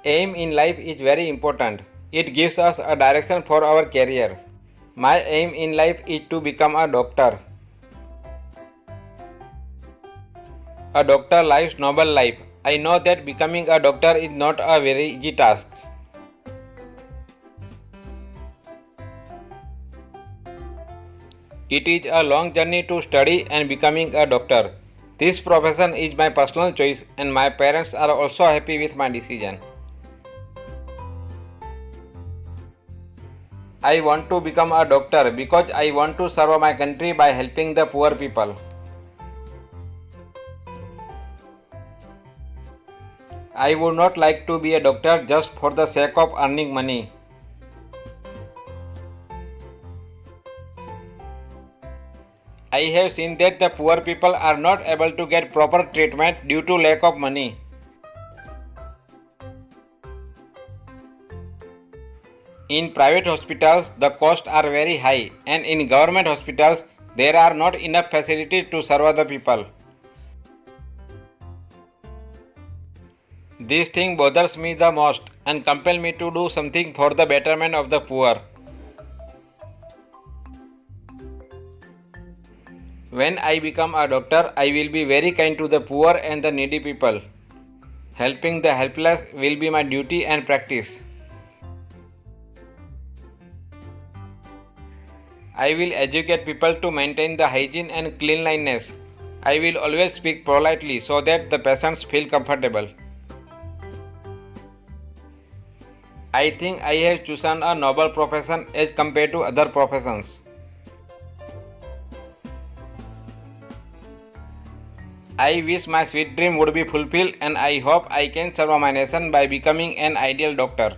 Aim in life is very important. It gives us a direction for our career. My aim in life is to become a doctor. A doctor lives noble life. I know that becoming a doctor is not a very easy task. It is a long journey to study and becoming a doctor. This profession is my personal choice and my parents are also happy with my decision. I want to become a doctor because I want to serve my country by helping the poor people. I would not like to be a doctor just for the sake of earning money. I have seen that the poor people are not able to get proper treatment due to lack of money. In private hospitals, the costs are very high, and in government hospitals, there are not enough facilities to serve the people. This thing bothers me the most and compel me to do something for the betterment of the poor. When I become a doctor, I will be very kind to the poor and the needy people. Helping the helpless will be my duty and practice. I will educate people to maintain the hygiene and cleanliness. I will always speak politely so that the patients feel comfortable. I think I have chosen a noble profession as compared to other professions. I wish my sweet dream would be fulfilled and I hope I can serve my nation by becoming an ideal doctor.